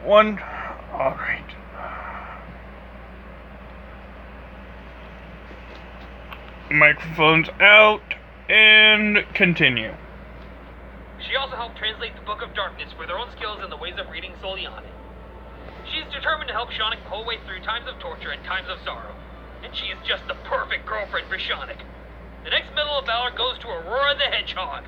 One. Alright. Microphone's out. And continue. She also helped translate the Book of Darkness for their own skills in the ways of reading Soliana. She's determined to help Seanic the whole way through times of torture and times of sorrow. And she is just the perfect girlfriend for Seanic. The next Medal of Valor goes to Aurora the Hedgehog.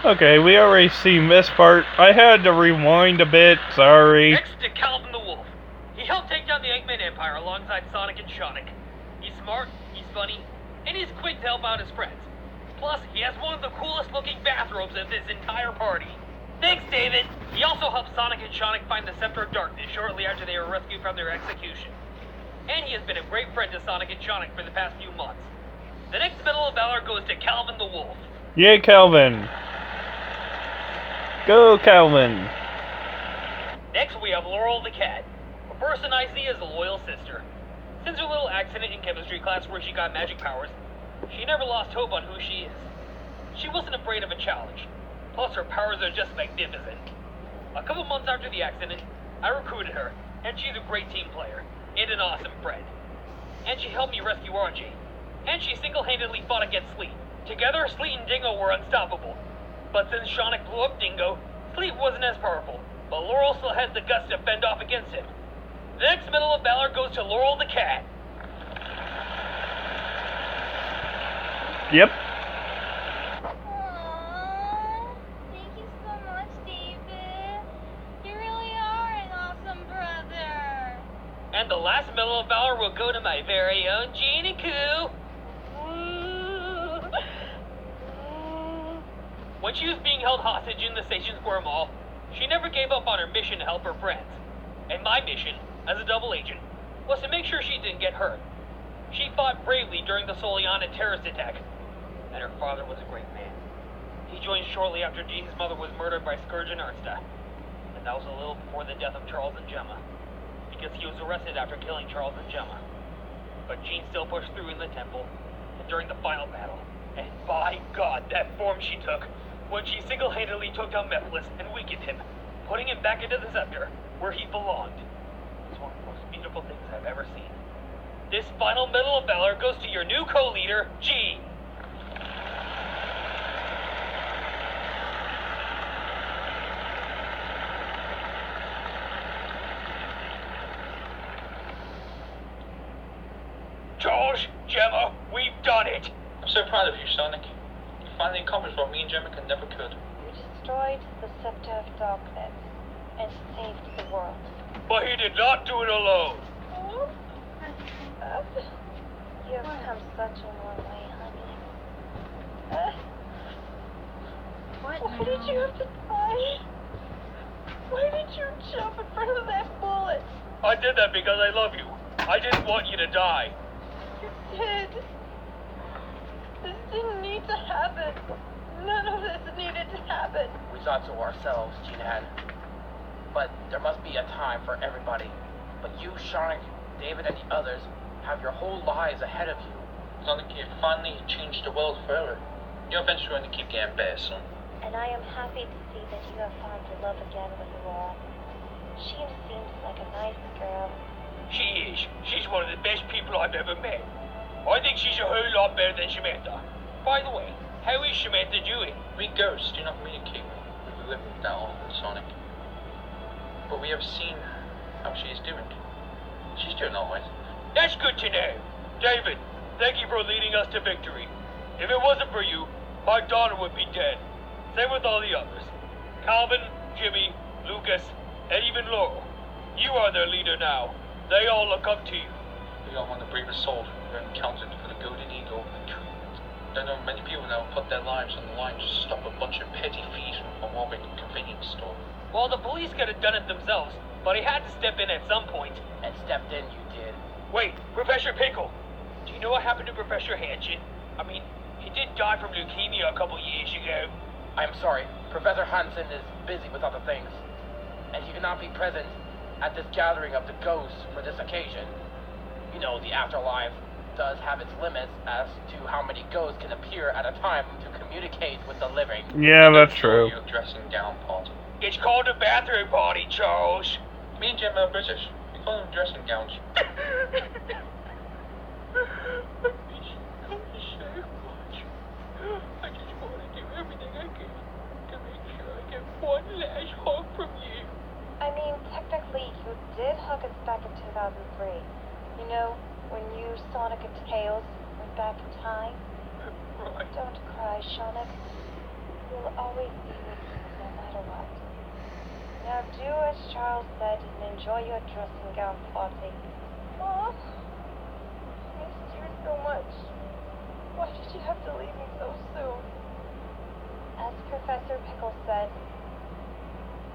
Okay, we already seen this part. I had to rewind a bit, sorry. Next to Calvin the Wolf. He helped take down the Eggman Empire alongside Sonic and Seanic. He's smart, he's funny, and he's quick to help out his friends. Plus, he has one of the coolest looking bathrobes of this entire party. Thanks, David! He also helped Sonic and Seanic find the Scepter of Darkness shortly after they were rescued from their execution. And he has been a great friend to Sonic and Seanic for the past few months. The next Medal of Valor goes to Calvin the Wolf. Yay, Calvin! Go, Calvin! Next, we have Laurel the Cat, a person I see as a loyal sister. Since her little accident in chemistry class where she got magic powers, she never lost hope on who she is. She wasn't afraid of a challenge. Plus, her powers are just magnificent. A couple months after the accident, I recruited her, and she's a great team player, and an awesome friend. And she helped me rescue RJ. And she single-handedly fought against Sleet. Together, Sleet and Dingo were unstoppable. But since Seanic blew up Dingo, Sleet wasn't as powerful, but Laurel still has the guts to fend off against him. The next Medal of Valor goes to Laurel the Cat. Yep. Aww, thank you so much, David. You really are an awesome brother. And the last Medal of Valor will go to my very own Jeannie Coo. When she was being held hostage in the Station Square Mall, she never gave up on her mission to help her friends. And my mission, as a double agent, was to make sure she didn't get hurt. She fought bravely during the Soliana terrorist attack, and her father was a great man. He joined shortly after Jean's mother was murdered by Scourge and Ernsta, and that was a little before the death of Charles and Gemma, because he was arrested after killing Charles and Gemma. But Jean still pushed through in the temple, and during the final battle, and by God, that form she took, when she single-handedly took down Mephiles and weakened him, putting him back into the scepter, where he belonged. It's one of the most beautiful things I've ever seen. This final Medal of Valor goes to your new co-leader, Jean. Charles, Gemma, we've done it! I'm so proud of you, Sonic. You finally accomplished what me and Gemma never could. You destroyed the Scepter of Darkness and saved the world. But he did not do it alone. You have come such a long way, honey. Why did you have to die? Why did you jump in front of that bullet? I did that because I love you. I didn't want you to die. You did. This didn't need to happen. None of this needed to happen. We thought so ourselves, Jeanette. But there must be a time for everybody. But you, Seanic, David, and the others have your whole lives ahead of you. Sonic, you finally changed the world forever. You're eventually going to keep getting better, son. And I am happy to see that you have found your love again with Aurora. She seems like a nice girl. She is. She's one of the best people I've ever met. I think she's a whole lot better than Samantha. By the way, how is Samantha doing? We ghosts do not communicate with the living that often, Sonic. But we have seen how she is doing. She's doing alright. That's good to know. David, thank you for leading us to victory. If it wasn't for you, my daughter would be dead. Same with all the others. Calvin, Jimmy, Lucas, and even Laurel. You are their leader now. They all look up to you. We are one of the bravest souls we've ever encountered for the Golden Eagle. I know many people now put their lives on the line just to stop a bunch of petty thieves from robbing a convenience store. Well, the police could have done it themselves, but he had to step in at some point. And stepped in, you did. Wait, Professor Pickle. Do you know what happened to Professor Hanson? I mean, he did die from leukemia a couple years ago. I'm sorry, Professor Hansen is busy with other things, and he cannot be present at this gathering of the ghosts for this occasion. You know, the afterlife does have its limits as to how many ghosts can appear at a time to communicate with the living. Yeah, that's true. Your dressing down part. It's called a bathroom party, Charles. Me and Jim are British. We call them dressing gowns. I miss you so much. I just want to do everything I can to make sure I get one last hug from you. I mean, technically, you did hug us back in 2003. You know, when you, Sonic, and Tails went back in time? Right. Don't cry, Sonic. We'll always be with you, no matter what. Now do as Charles said and enjoy your dressing gown party. Aw, I missed you so much. Why did you have to leave me so soon? As Professor Pickle said,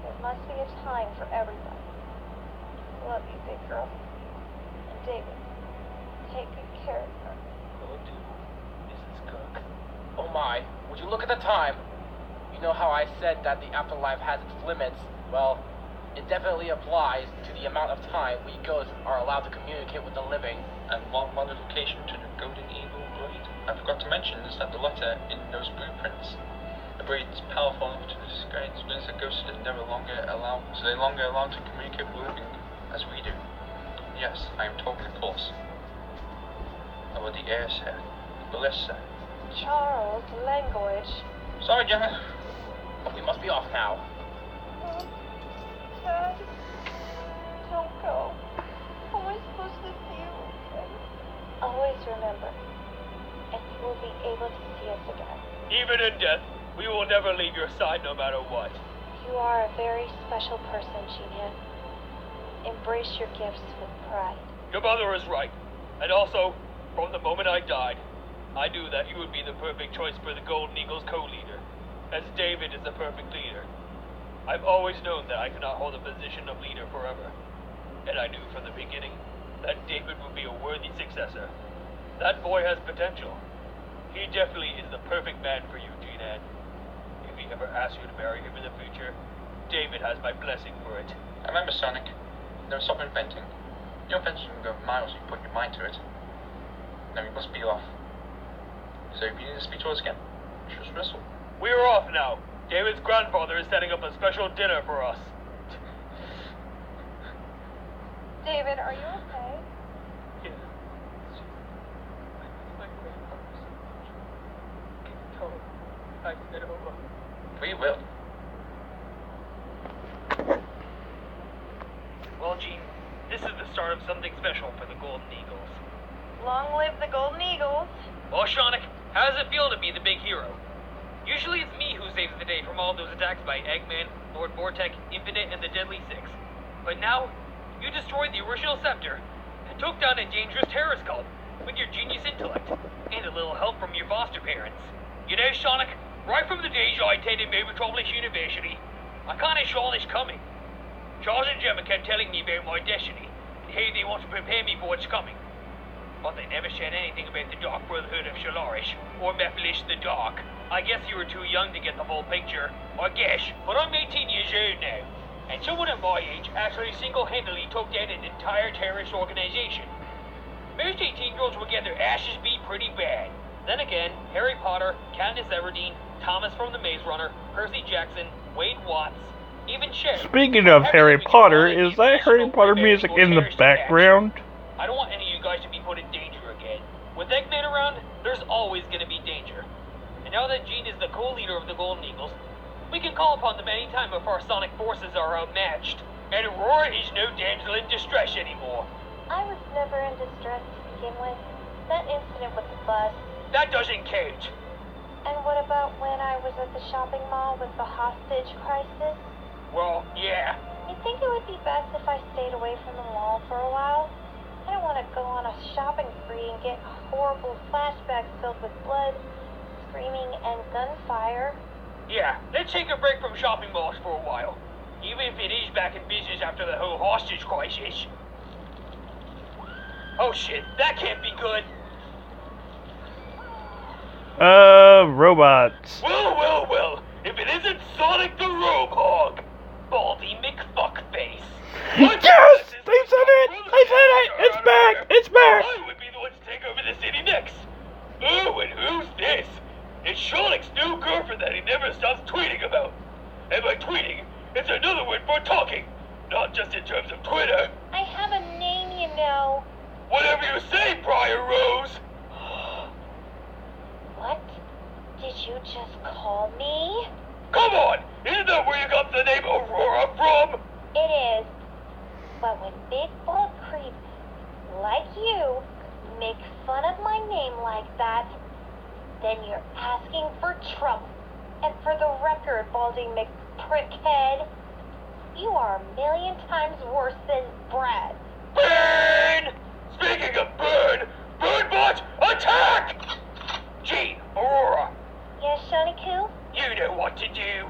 there must be a time for everybody. Love you, big girl. And David, take good care of her. Will do, Mrs. Cook. Oh my, would you look at the time? You know how I said that the afterlife has its limits? Well, it definitely applies to the amount of time we ghosts are allowed to communicate with the living. And one modification to the Golden Eagle blade I forgot to mention is that the letter in those blueprints. The blade is powerful enough to disguise spirits that ghosts are no longer allowed to communicate with the living as we do. Yes, I am talking, of course, about the airset, ballista. Charles, language. Sorry, Gemma. We must be off now. Dad, don't go. How am I supposed to see you again? Always remember, and you will be able to see us again. Even in death, we will never leave your side no matter what. You are a very special person, Genius. Embrace your gifts with pride. Your mother is right. And also, from the moment I died, I knew that you would be the perfect choice for the Golden Eagles co-leader, as David is the perfect leader. I've always known that I could not hold the position of leader forever, and I knew from the beginning that David would be a worthy successor. That boy has potential. He definitely is the perfect man for you, G-Nan. If he ever asks you to marry him in the future, David has my blessing for it. I remember, Sonic. Never stop inventing. Your invention can go miles if you put your mind to it. Now we must be off. So if you need to speak to us again, just whistle. We are off now. David's grandfather is setting up a special dinner for us. David, are you okay? Yeah. My grandfather so much. Can you tell him I said over? We will. Well, Gene, this is the start of something special for the Golden Eagles. Long live the Golden Eagles. Well, Sonic, how does it feel to be the big hero? Usually it's me who saves the day from all those attacks by Eggman, Lord Vortek, Infinite, and the Deadly Six. But now, you destroyed the original scepter and took down a dangerous terrorist cult with your genius intellect and a little help from your foster parents. You know, Sonic, right from the days I attended Metropolis University, I kinda saw this coming. Charles and Gemma kept telling me about my destiny and how they want to prepare me for what's coming. But they never said anything about the Dark Brotherhood of Solaris or Mephiles the Dark. I guess you were too young to get the whole picture. I guess, but I'm 18 years old now. And someone at my age actually single-handedly took down an entire terrorist organization. Most 18-year-olds would get their asses beat pretty bad. Then again, Harry Potter, Katniss Everdeen, Thomas from the Maze Runner, Percy Jackson, Wade Watts, even Cher. Speaking of Harry Potter, is that Harry Potter music in the background? I don't want any of you guys to be put in danger again. With Eggman around, there's always going to be danger. And now that Gene is the co-leader of the Golden Eagles, we can call upon them any time if our sonic forces are outmatched. And Aurora is no damsel in distress anymore. I was never in distress to begin with. That incident with the bus. That doesn't count. And what about when I was at the shopping mall with the hostage crisis? Well, yeah. You think it would be best if I stayed away from the mall for a while? I don't want to go on a shopping spree and get horrible flashbacks filled with blood, screaming, and gunfire. Yeah, let's take a break from shopping malls for a while. Even if it is back in business after the whole hostage crisis. Oh shit, that can't be good. Robots. Well, if it isn't Sonic the Roadhog, Baldy McFuckface. Yes! They said it! They said it! It's back! It's back! I would be the one to take over the city next. Oh, and who's this? It's Sonic's new girlfriend that he never stops tweeting about. And by tweeting, it's not just in terms of Twitter. I have a name, you know. Whatever you say, Briar Rose. What did you just call me? Come on, isn't that where you got the name Aurora from? It is. But when big bald creeps like you make fun of my name like that, then you're asking for trouble. And for the record, Baldy McPrickhead, you are a million times worse than Brad. Burn! Speaking of burn, Birdbot, attack! Gee, Aurora, Yes, Shiny Coo? you know what to do.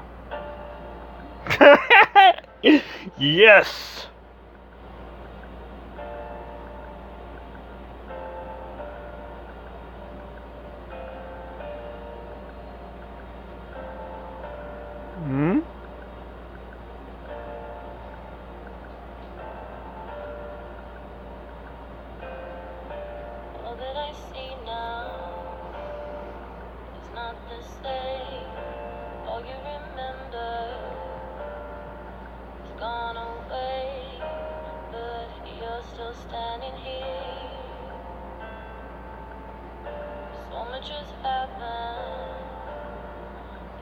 Yes. Hmm? All that I see now is not the same. All you remember is gone away, but you're still standing here. So much has happened,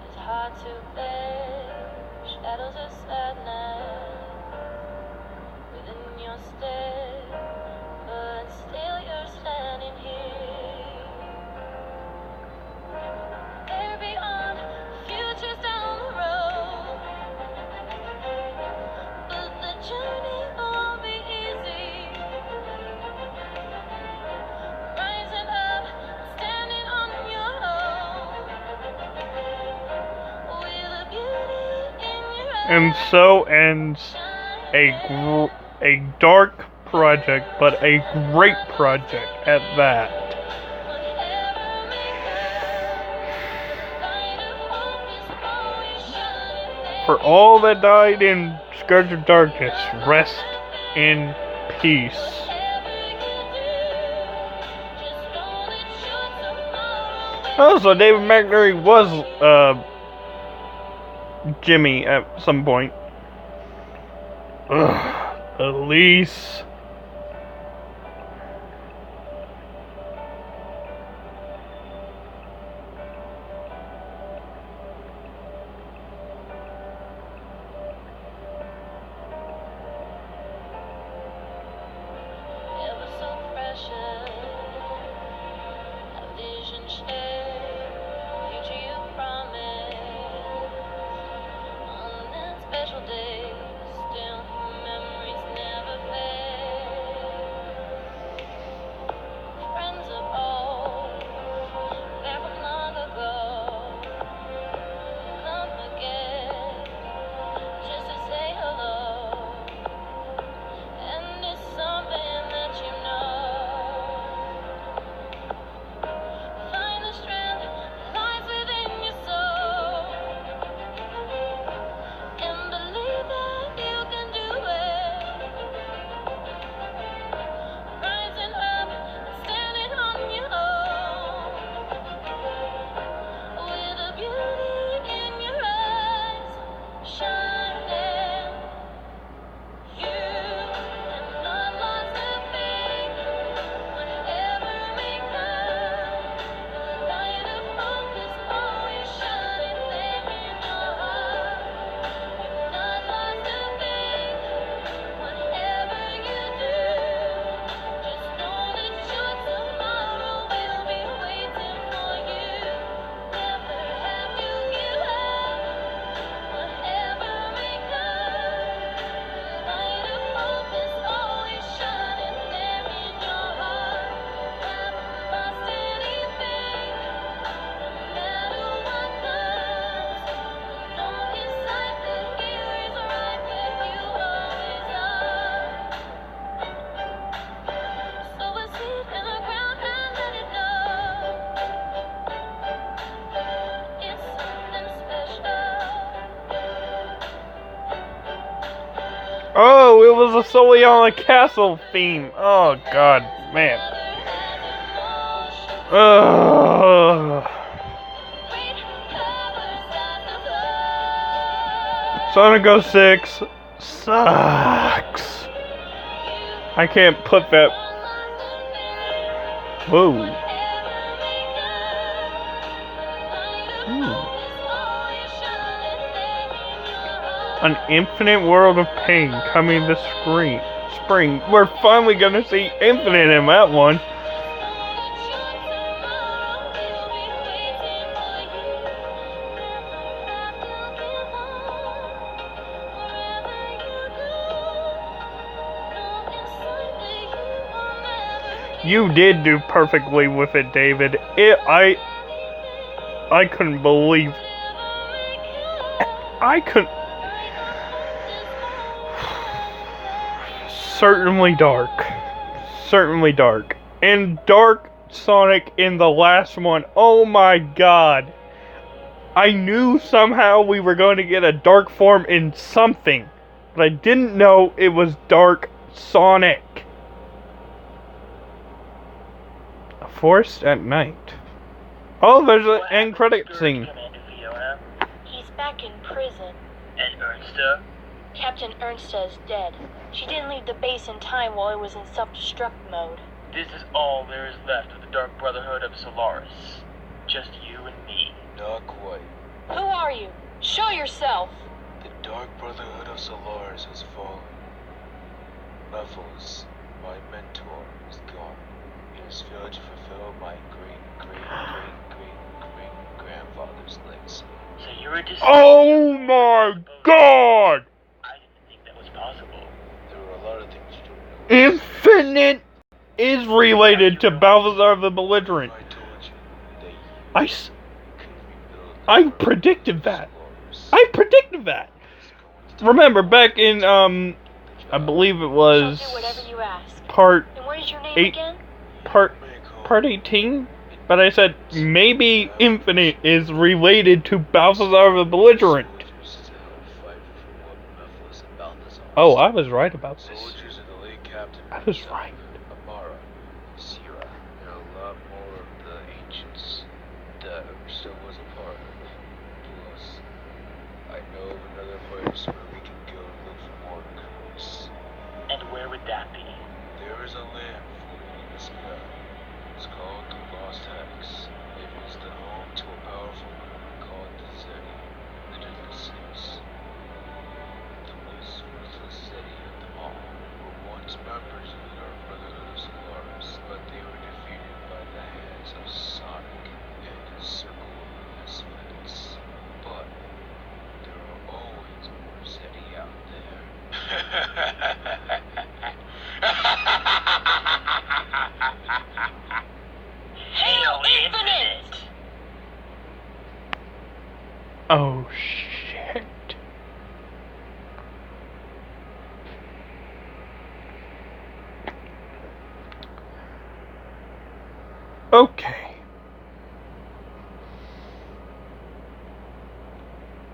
it's hard to bear. Shadows of sadness within your stare, but still you're standing here. There beyond, futures down the road, but the journey won't be easy. Rising up, standing on your own, with a beauty in your eyes. And so ends a dark project, but a great project at that. For all that died in Scourge of Darkness, rest in peace. Oh, so David McNary was, Jimmy at some point. Ugh, Elise. Ever so precious, a vision shared, future you promised. On that special day, still memories never fade. Friends of old, they're from long ago. Come again, just to say hello. And it's something that you know. Find the strength that lies within your soul, and believe that you can do it. Rising up and standing on your own, with a beauty in your eyes, shining. You have not lost a thing. Whatever may come, the light of hope is always shining there in your heart. You've not lost a thing. Whatever you do, just know that your tomorrow will be waiting for you. Never have to give up. Whatever may come, the light of hope is always shining there in your heart. Haven't lost anything, no matter what comes. Know His sight that here is right where you always are. Sow a seed in the ground and let it know it's something special. Oh, it was a Soliana Castle theme. Oh, God, man. Ugh. Sonic 06, sucks. I can't put that. Whoa. An infinite world of pain coming this spring. We're finally gonna see infinite in that one. You did do perfectly with it, David. I couldn't believe. I couldn't. Certainly dark. Certainly dark. And Dark Sonic in the last one. Oh my god. I knew somehow we were going to get a dark form in something. But I didn't know it was Dark Sonic. A forest at night. Oh, there's an end credit scene. He's back in prison. And Ernsta? Captain Ernsta is dead. She didn't leave the base in time while it was in self-destruct mode. This is all there is left of the Dark Brotherhood of Solaris. Just you and me. Not quite. Who are you? Show yourself! The Dark Brotherhood of Solaris has fallen. Levels, my mentor, is gone. He has failed to fulfill my great-great-great-great-grandfather's legacy. So you're a Oh my god! I didn't think that was possible. There were a lot of things you don't know. Infinite is related to Balthazar the Belligerent. I told you that you I could rebuild the predicted that. Solaris. I predicted that. It's going to Remember, back in, I believe it was Shall do whatever you ask. part And what is your name 8, again? part 18? But I said, maybe Infinite is related to Balthazar the Belligerent. Oh, I was right about this. Soldiers of the late Captain I was right. Amara, Sierra, and a lot more of the ancients that Ursa was a part of. Plus, I know of another place where we can go to look for more recruits. And where would that be? There is a land floating in the sky. It's called the Lost Hex. It is the home to a powerful group called the Zeti, the Delicacies. The most ruthless Zeti of them all were once members of the Dark Brotherhood of Solaris, but they were defeated by the hands of Sonic and his circle of misfits. But there are always more Zeti out there. Hail Infinite! Oh, shit. Okay.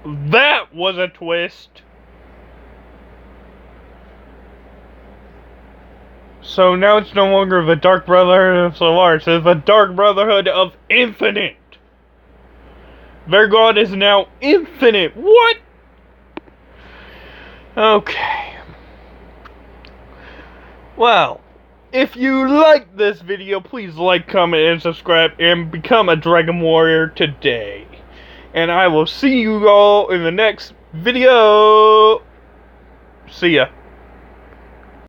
That was a twist. So now it's no longer the Dark Brotherhood of Solaris, it's the Dark Brotherhood of Infinite. Their god is now infinite. What? Okay. Well, if you liked this video, please like, comment, and subscribe, and become a Dragon Warrior today. And I will see you all in the next video. See ya.